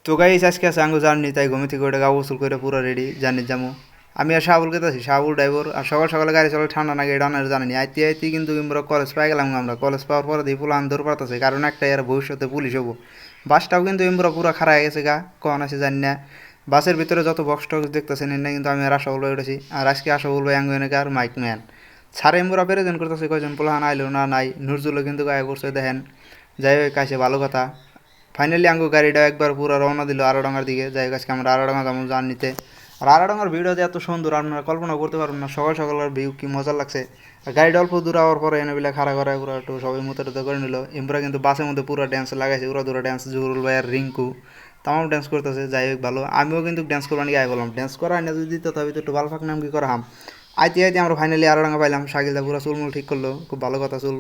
তো গাইস আজকে আছে আঙ্গু জার্নি, তাই ঘুমে থেকে ওটা গা গোসল করে পুরো রেডি জার্নি যাবো। আমি আর সাবুল কেতেছি, সাবুল ড্রাইভার। আর সকাল সকালে গাড়ি চলে ঠান্ডা নাকি এটা আনার জানি আইতে আইতে কিন্তু আমরা কলেজ পাই গেলাম। আমরা কলেজ পাওয়ার পরে দিয়ে পুলান দৌড় পারতেছে, কারণ একটা এর ভবিষ্যতে পুলিশ হবো। বাসটাও কিন্তু আমরা পুরো খারাপ হয়ে গেছে গা, কখন আছে জানি না। বাসের ভিতরে যত বক্স টক্স দেখতেছেন না, কিন্তু আমি আর আশা বলবো উঠেছি। আর আজকে আশা বলবো আঙ্গু এনেকে আর মাইক ম্যান ছাড়ে এমরা প্রেজেন্ট করতেছে, কয়জন পোলাহান আইলো না নাই। নুরজুলও কিন্তু গায়ে পড়ছে দেখেন। যাই হোক কাছে ভালো কথা। ফাইনালি আঙ্গু গাড়িটা একবার পুরো রওনা দিল আড়াডাঙ্গার দিকে। যাই হোক আজকে আমরা আড়াডাঙ্গা যাবো জার্নিতে। আর আড়াডাঙ্গার ভিউটা যে এত সুন্দর আপনারা কল্পনা করতে পারবেন না। সকাল সকালের ভিউ কি মজা লাগছে। আর গাড়িটা অল্প দূর হওয়ার পরে এনে বিলে খাড়া করা পুরো একটু সবাই মুতে করে নিল। এমরা কিন্তু বাসের মধ্যে পুরো ড্যান্স লাগাইছে, পুরো দূরে ড্যান্স। জহুরুল ভাই আর রিঙ্কু তামাম ড্যান্স করতেছে। যাই হোক ভালো, আমিও কিন্তু ড্যান্স করবার নিয়ে আয় বললাম। ড্যান্স করা না যদি দিত তবে তো একটু ভালো ফাঁক নাম কি করা হাম। আইতে আইতে আমরা ফাইনালি আড়াডাঙ্গা পাইলাম। শাকিলদা পুরো চুলমুল ঠিক করলো, খুব ভালো কথা। চুল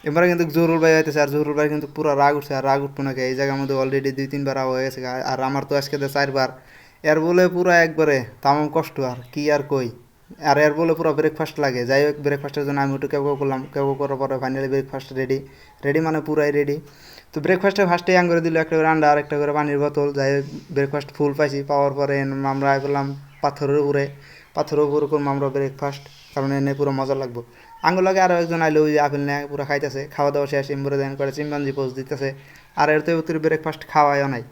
এবারে কিন্তু জহুরুল ভাই আইতেছে, আর জহুরুল ভাই কিন্তু পুরো রাগ উঠছে। আর রাগ উঠবো নাকি, এই জায়গার মধ্যে অলরেডি 2-3 বার হয়ে গেছে। আর আমার তো আজকে 4 বার। এর বলে পুরো একবারে তামাম কষ্ট, আর কি আর কই। আর এর বলে পুরো ব্রেকফাস্ট লাগে। যাই হোক ব্রেকফাস্টের জন্য আমি একটু কেউ করলাম, কেউ করার পরে ফাইনালি ব্রেকফাস্ট রেডি। রেডি মানে পুরাই রেডি। তো ব্রেকফাস্টে ফার্স্টে করে দিল একটা করে আন্ডা আর একটা করে পানির বোতল। যাই হোক ব্রেকফাস্ট ফুল পাইছি। পাওয়ার পরে আমরা আই করলাম পাথরের উপরে। পাথরের উপরে করলাম আমরা ব্রেকফাস্ট, কারণ এনে পুরো মজা লাগবো। আঙ্গুর লাগে আরও একজন আইলো, ওই যে আপেল নেয় পুরো খাইতেছে। খাওয়া দাওয়া শেষ, এমবরে দেন করে চিম্পাঞ্জি পোজ দিতেছে। আর এর তো উত্তর ব্রেকফাস্ট খাওয়াইও নাই।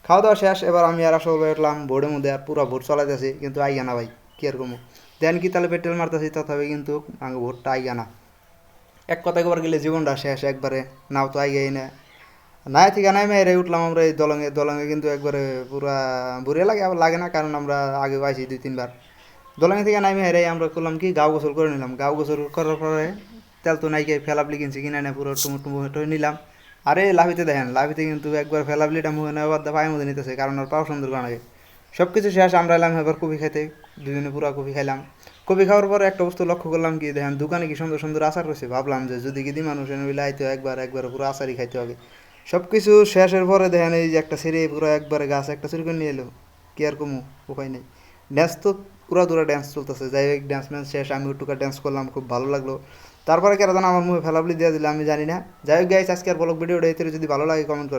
খাওয়া দাওয়া শেষ, এবার আমি আর আসলে উঠলাম বোর্ডের মধ্যে। আর পুরো ভোট চলাইতেছি, কিন্তু আইগা না ভাই, কি আর কমো। দেন কি তাহলে পেট্রোল মারতেছি, তথাপি কিন্তু আঙ্গু ভোটটা আইগা না। এক কথা একবার গেলে জীবনটা শেষ একবারে। নাও তো আইগাই না। নাই থেকে নাই মেরে উঠলাম আমরা এই দলঙে। দলঙে কিন্তু একবারে পুরা বুড়ে লাগে, আবার লাগে না, কারণ আমরা আগে পাইছি 2-3 বার। দলঙে থেকে নামে হেরে আমরা করলাম কি গাও গোসল করে নিলাম। গাও গোসল করার পরে তেল তো নাইকে ফেলাবলি কিনছি, কিনে না পুরো টুমু টুমু হেঁটে নিলাম। আরে লাভিতে দেখেন, লাভিতে কিন্তু একবার ফেলাবলিটা মুখে নেওয়ার পায়ের মধ্যে নিতেছে, কারণ আর পাও সুন্দর করা লাগে। সব কিছু শেষ, আমরা এলাম এবার কফি খাইতে। দুজনে পুরো কফি খাইলাম। কফি খাওয়ার পরে একটা বস্তু লক্ষ্য করলাম কি, দেখেন দোকানে কি সুন্দর সুন্দর আচার রয়েছে। ভাবলাম যে যদি কি মানুষ এনে মিলে আইতে একবার একবার পুরো আচারই খাইতে হবে। সব কিছু শেষের পরে দেখেন এই যে একটা ছেড়ে পুরো একবারে গাছ একটা চুরি করে নিয়ে এলো। কি আর কমু, উপায় নেই। ড্যান্স তো পুরো দূরে ড্যান্স চলতেছে। যাই হোক ড্যান্স ম্যান্স শেষ, আমি একটুকা ড্যান্স করলাম, খুব ভালো লাগলো। তারপরে কেন আমার মুখে ফেলাবলি দিয়ে দিলে আমি জানি না। যাই হোক গাইস আজকে আর ব্লগ ভিডিওটা এতে যদি ভালো লাগে কমেন্ট করে।